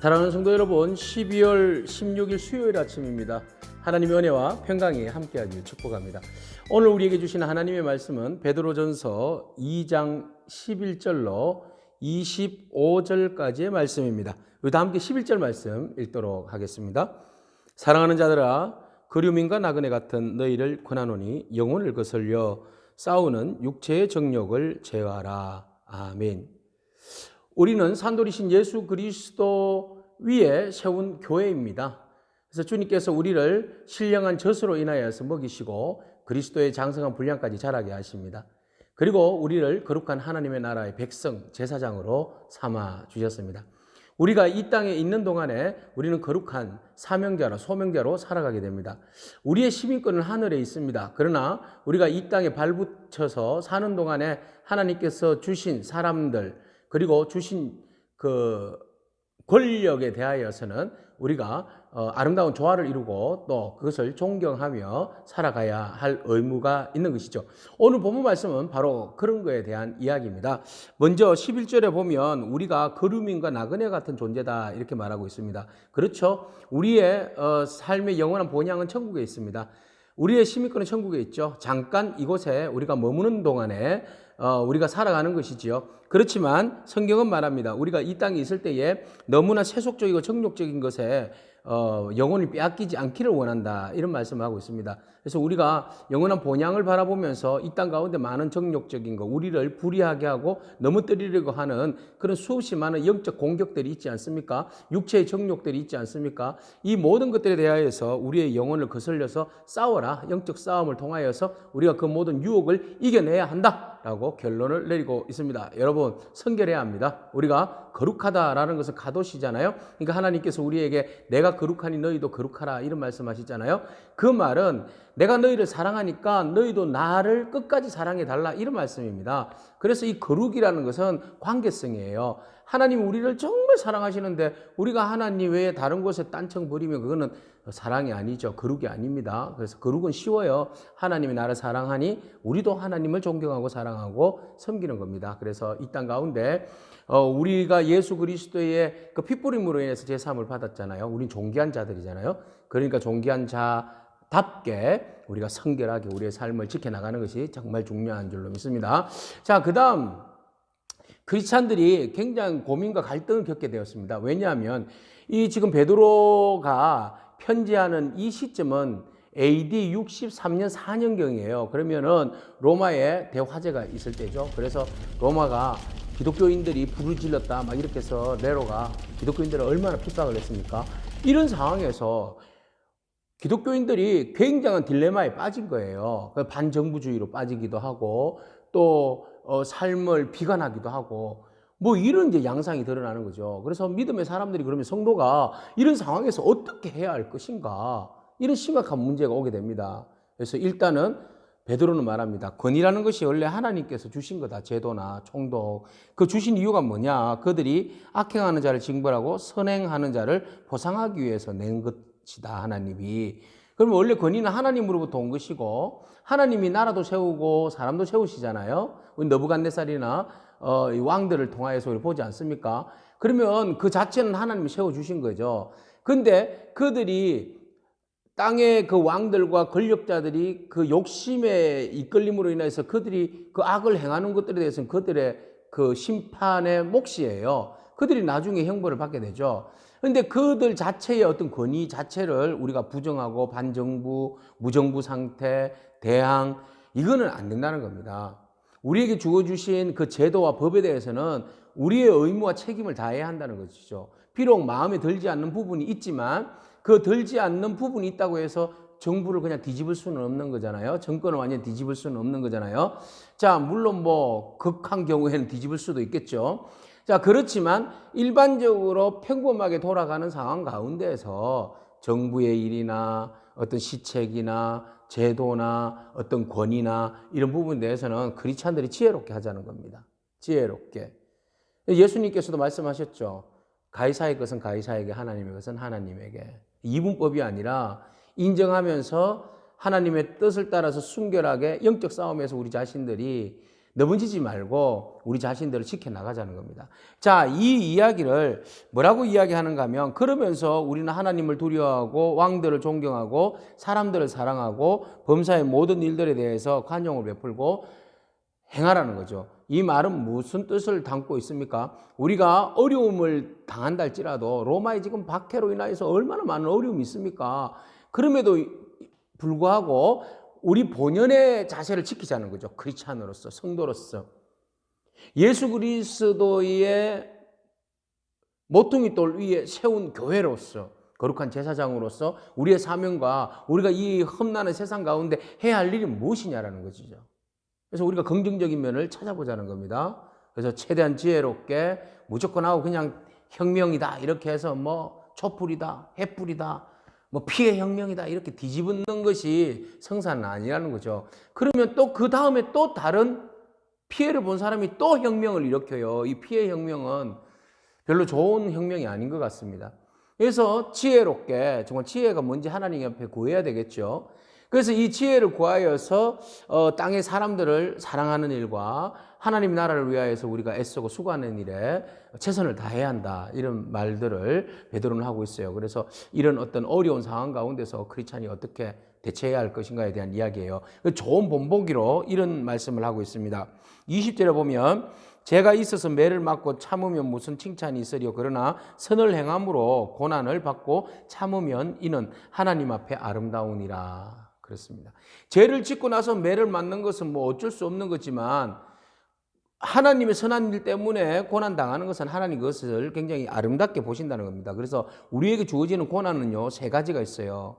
사랑하는 성도 여러분, 12월 16일 수요일 아침입니다. 하나님의 은혜와 평강이 함께하길 축복합니다. 오늘 우리에게 주시는 하나님의 말씀은 베드로전서 2장 11절로 25절까지의 말씀입니다. 우리 다 함께 11절 말씀 읽도록 하겠습니다. 사랑하는 자들아, 그류민과 나그네 같은 너희를 권하노니 영혼을 거슬려 싸우는 육체의 정욕을 제어하라. 아멘. 우리는 산돌이신 예수 그리스도 위에 세운 교회입니다. 그래서 주님께서 우리를 신령한 젖으로 인하여서 먹이시고 그리스도의 장성한 분량까지 자라게 하십니다. 그리고 우리를 거룩한 하나님의 나라의 백성, 제사장으로 삼아 주셨습니다. 우리가 이 땅에 있는 동안에 우리는 거룩한 사명자로, 소명자로 살아가게 됩니다. 우리의 시민권은 하늘에 있습니다. 그러나 우리가 이 땅에 발붙여서 사는 동안에 하나님께서 주신 사람들, 그리고 주신 그 권력에 대하여서는 우리가 아름다운 조화를 이루고 또 그것을 존경하며 살아가야 할 의무가 있는 것이죠. 오늘 본문 말씀은 바로 그런 거에 대한 이야기입니다. 먼저 11절에 보면 우리가 거류민과 나그네 같은 존재다 이렇게 말하고 있습니다. 그렇죠. 우리의 삶의 영원한 본향은 천국에 있습니다. 우리의 시민권은 천국에 있죠. 잠깐 이곳에 우리가 머무는 동안에 우리가 살아가는 것이지요. 그렇지만 성경은 말합니다. 우리가 이 땅에 있을 때에 너무나 세속적이고 정욕적인 것에 영혼을 빼앗기지 않기를 원한다. 이런 말씀을 하고 있습니다. 그래서 우리가 영원한 본향을 바라보면서 이 땅 가운데 많은 정욕적인 것, 우리를 불의하게 하고 넘어뜨리려고 하는 그런 수없이 많은 영적 공격들이 있지 않습니까? 육체의 정욕들이 있지 않습니까? 이 모든 것들에 대하여서 우리의 영혼을 거슬려서 싸워라. 영적 싸움을 통하여서 우리가 그 모든 유혹을 이겨내야 한다. 라고 결론을 내리고 있습니다. 여러분, 성결해야 합니다. 우리가 거룩하다라는 것은 가도시잖아요. 그러니까 하나님께서 우리에게 내가 거룩하니 너희도 거룩하라 이런 말씀하시잖아요. 그 말은 내가 너희를 사랑하니까 너희도 나를 끝까지 사랑해 달라 이런 말씀입니다. 그래서 이 거룩이라는 것은 관계성이에요. 하나님 우리를 정말 사랑하시는데 우리가 하나님 외에 다른 곳에 딴청 부리면 그거는 사랑이 아니죠. 거룩이 아닙니다. 그래서 거룩은 쉬워요. 하나님이 나를 사랑하니 우리도 하나님을 존경하고 사랑하고 섬기는 겁니다. 그래서 이 땅 가운데 우리가 예수 그리스도의 그 핏부림으로 인해서 제사함을 받았잖아요. 우린 존귀한 자들이잖아요. 그러니까 존귀한 자답게 우리가 성결하게 우리의 삶을 지켜나가는 것이 정말 중요한 줄로 믿습니다. 자, 그 다음 크리스찬들이 굉장히 고민과 갈등을 겪게 되었습니다. 왜냐하면 이 지금 베드로가 편지하는 이 시점은 AD 63년 4년경이에요. 그러면은 로마에 대화재가 있을 때죠. 그래서 로마가 기독교인들이 불을 질렀다 막 이렇게 해서 네로가 기독교인들을 얼마나 핍박을 했습니까? 이런 상황에서 기독교인들이 굉장한 딜레마에 빠진 거예요. 반정부주의로 빠지기도 하고 또 삶을 비관하기도 하고 뭐 이런 이제 양상이 드러나는 거죠. 그래서 믿음의 사람들이 그러면 성도가 이런 상황에서 어떻게 해야 할 것인가 이런 심각한 문제가 오게 됩니다. 그래서 일단은 베드로는 말합니다. 권위라는 것이 원래 하나님께서 주신 거다. 제도나 총독. 그 주신 이유가 뭐냐? 그들이 악행하는 자를 징벌하고 선행하는 자를 보상하기 위해서 낸 것이다. 하나님이. 그러면 원래 권위는 하나님으로부터 온 것이고 하나님이 나라도 세우고 사람도 세우시잖아요. 우리 느부갓네살이나 이 왕들을 통하여서 우리 보지 않습니까? 그러면 그 자체는 하나님이 세워주신 거죠. 근데 그들이 땅의 그 왕들과 권력자들이 그 욕심의 이끌림으로 인해서 그들이 그 악을 행하는 것들에 대해서는 그들의 그 심판의 몫이에요. 그들이 나중에 형벌을 받게 되죠. 그런데 그들 자체의 어떤 권위 자체를 우리가 부정하고 반정부, 무정부 상태, 대항 이거는 안 된다는 겁니다. 우리에게 주어주신 그 제도와 법에 대해서는 우리의 의무와 책임을 다해야 한다는 것이죠. 비록 마음에 들지 않는 부분이 있지만 그 들지 않는 부분이 있다고 해서 정부를 그냥 뒤집을 수는 없는 거잖아요. 정권을 완전히 뒤집을 수는 없는 거잖아요. 자, 물론 뭐 극한 경우에는 뒤집을 수도 있겠죠. 자, 그렇지만 일반적으로 평범하게 돌아가는 상황 가운데에서 정부의 일이나 어떤 시책이나 제도나 어떤 권위나 이런 부분에 대해서는 크리스찬들이 지혜롭게 하자는 겁니다. 지혜롭게. 예수님께서도 말씀하셨죠. 가이사의 것은 가이사에게, 하나님의 것은 하나님에게. 이분법이 아니라 인정하면서 하나님의 뜻을 따라서 순결하게 영적 싸움에서 우리 자신들이 넘어지지 말고 우리 자신들을 지켜나가자는 겁니다. 자, 이 이야기를 뭐라고 이야기하는가 하면, 그러면서 우리는 하나님을 두려워하고 왕들을 존경하고 사람들을 사랑하고 범사의 모든 일들에 대해서 관용을 베풀고 행하라는 거죠. 이 말은 무슨 뜻을 담고 있습니까? 우리가 어려움을 당한다 할지라도 로마의 지금 박해로 인하여서 얼마나 많은 어려움이 있습니까? 그럼에도 불구하고 우리 본연의 자세를 지키자는 거죠. 크리스찬으로서, 성도로서. 예수 그리스도의 모퉁이 돌 위에 세운 교회로서, 거룩한 제사장으로서 우리의 사명과 우리가 이 험난한 세상 가운데 해야 할 일이 무엇이냐라는 것이죠. 그래서 우리가 긍정적인 면을 찾아보자는 겁니다. 그래서 최대한 지혜롭게 무조건 하고 그냥 혁명이다 이렇게 해서 뭐 촛불이다, 횃불이다, 뭐 피해 혁명이다 이렇게 뒤집는 것이 성사는 아니라는 거죠. 그러면 또 그 다음에 또 다른 피해를 본 사람이 또 혁명을 일으켜요. 이 피해 혁명은 별로 좋은 혁명이 아닌 것 같습니다. 그래서 지혜롭게, 정말 지혜가 뭔지 하나님 옆에 구해야 되겠죠. 그래서 이 지혜를 구하여서 땅의 사람들을 사랑하는 일과 하나님 나라를 위하여서 우리가 애쓰고 수고하는 일에 최선을 다해야 한다, 이런 말들을 베드로는 하고 있어요. 그래서 이런 어떤 어려운 상황 가운데서 크리스찬이 어떻게 대처해야 할 것인가에 대한 이야기예요. 좋은 본보기로 이런 말씀을 하고 있습니다. 20절에 보면 죄가 있어서 매를 맞고 참으면 무슨 칭찬이 있으리요. 그러나 선을 행함으로 고난을 받고 참으면 이는 하나님 앞에 아름다우니라. 그렇습니다. 죄를 짓고 나서 매를 맞는 것은 뭐 어쩔 수 없는 거지만, 하나님의 선한 일 때문에 고난당하는 것은 하나님 그것을 굉장히 아름답게 보신다는 겁니다. 그래서 우리에게 주어지는 고난은요, 세 가지가 있어요.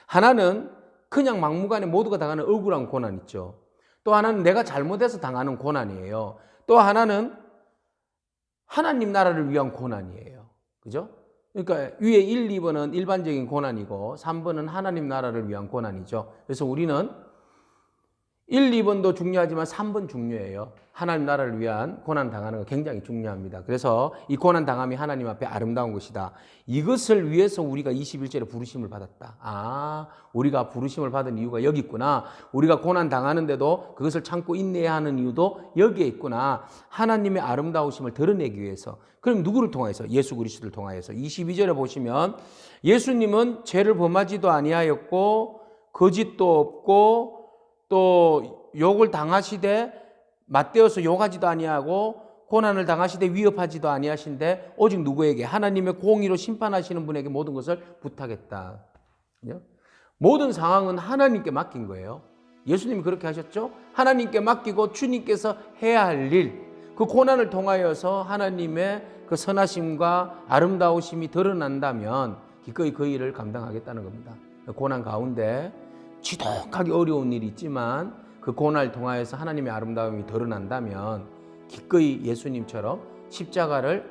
하나는 그냥 막무가내 모두가 당하는 억울한 고난 있죠. 또 하나는 내가 잘못해서 당하는 고난이에요. 또 하나는 하나님 나라를 위한 고난이에요. 그죠? 그러니까 위에 1, 2번은 일반적인 고난이고 3번은 하나님 나라를 위한 고난이죠. 그래서 우리는 1, 2번도 중요하지만 3번 중요해요. 하나님 나라를 위한 고난 당하는 거 굉장히 중요합니다. 그래서 이 고난 당함이 하나님 앞에 아름다운 것이다. 이것을 위해서 우리가 21절에 부르심을 받았다. 아, 우리가 부르심을 받은 이유가 여기 있구나. 우리가 고난 당하는데도 그것을 참고 인내해야 하는 이유도 여기에 있구나. 하나님의 아름다우심을 드러내기 위해서. 그럼 누구를 통하여서? 예수 그리스도를 통하여서. 22절에 보시면 예수님은 죄를 범하지도 아니하였고 거짓도 없고 또 욕을 당하시되 맞대어서 욕하지도 아니하고 고난을 당하시되 위협하지도 아니하신데 오직 누구에게? 하나님의 공의로 심판하시는 분에게 모든 것을 부탁했다. 모든 상황은 하나님께 맡긴 거예요. 예수님이 그렇게 하셨죠. 하나님께 맡기고 주님께서 해야 할 일, 그 고난을 통하여서 하나님의 그 선하심과 아름다우심이 드러난다면 기꺼이 그 일을 감당하겠다는 겁니다. 고난 가운데 지독하게 어려운 일이 있지만 그 고난을 통하여서 하나님의 아름다움이 드러난다면 기꺼이 예수님처럼 십자가를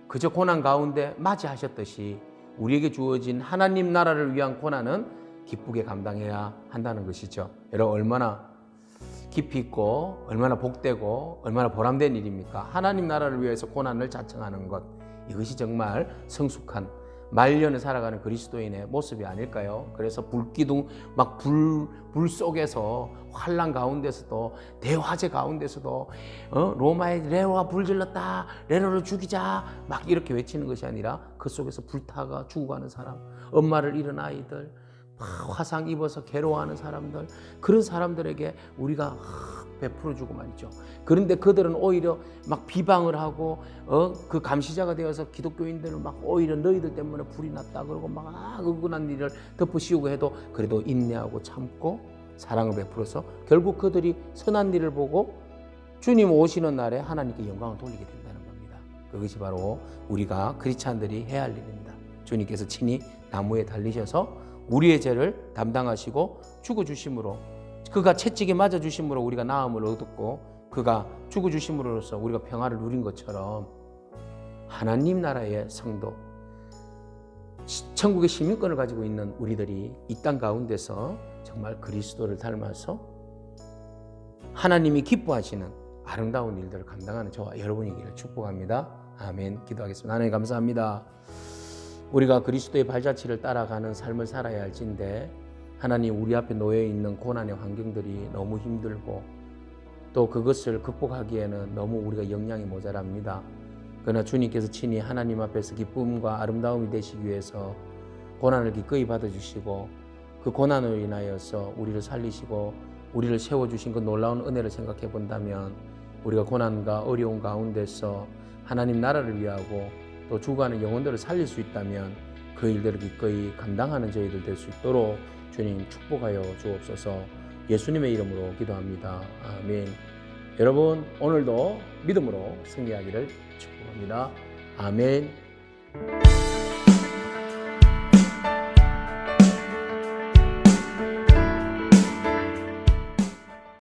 그저 고난 가운데 맞이하셨듯이 우리에게 주어진 하나님 나라를 위한 고난은 기쁘게 감당해야 한다는 것이죠. 여러분, 얼마나 깊이 있고 얼마나 복되고 얼마나 보람된 일입니까? 하나님 나라를 위해서 고난을 자청하는 것, 이것이 정말 성숙한 말년을 살아가는 그리스도인의 모습이 아닐까요? 그래서 불기둥 막 불 속에서 환란 가운데서도 대화재 가운데서도 로마의 네로가 불질렀다, 네로를 죽이자 막 이렇게 외치는 것이 아니라 그 속에서 불타가 죽어가는 사람, 엄마를 잃은 아이들, 화상 입어서 괴로워하는 사람들, 그런 사람들에게 우리가 베풀어주고 말이죠. 그런데 그들은 오히려 막 비방을 하고 그 감시자가 되어서 기독교인들은 막 오히려 너희들 때문에 불이 났다 그러고 막 억울한 일을 덮어씌우고 해도 그래도 인내하고 참고 사랑을 베풀어서 결국 그들이 선한 일을 보고 주님 오시는 날에 하나님께 영광을 돌리게 된다는 겁니다. 그것이 바로 우리가 크리스찬들이 해야 할 일입니다. 주님께서 친히 나무에 달리셔서 우리의 죄를 담당하시고 죽어주심으로, 그가 채찍에 맞아주심으로 우리가 나음을 얻었고 그가 죽어주심으로써 우리가 평화를 누린 것처럼 하나님 나라의 성도, 천국의 시민권을 가지고 있는 우리들이 이 땅 가운데서 정말 그리스도를 닮아서 하나님이 기뻐하시는 아름다운 일들을 감당하는 저와 여러분이기를 축복합니다. 아멘. 기도하겠습니다. 하나님 감사합니다. 우리가 그리스도의 발자취를 따라가는 삶을 살아야 할진데 하나님, 우리 앞에 놓여 있는 고난의 환경들이 너무 힘들고 또 그것을 극복하기에는 너무 우리가 역량이 모자랍니다. 그러나 주님께서 친히 하나님 앞에서 기쁨과 아름다움이 되시기 위해서 고난을 기꺼이 받아주시고 그 고난으로 인하여서 우리를 살리시고 우리를 세워주신 그 놀라운 은혜를 생각해 본다면 우리가 고난과 어려운 가운데서 하나님 나라를 위하고 또 죽어가는 영혼들을 살릴 수 있다면 그 일들을 기꺼이 감당하는 저희들 될 수 있도록 주님 축복하여 주옵소서. 예수님의 이름으로 기도합니다. 아멘. 여러분 오늘도 믿음으로 승리하기를 축복합니다. 아멘.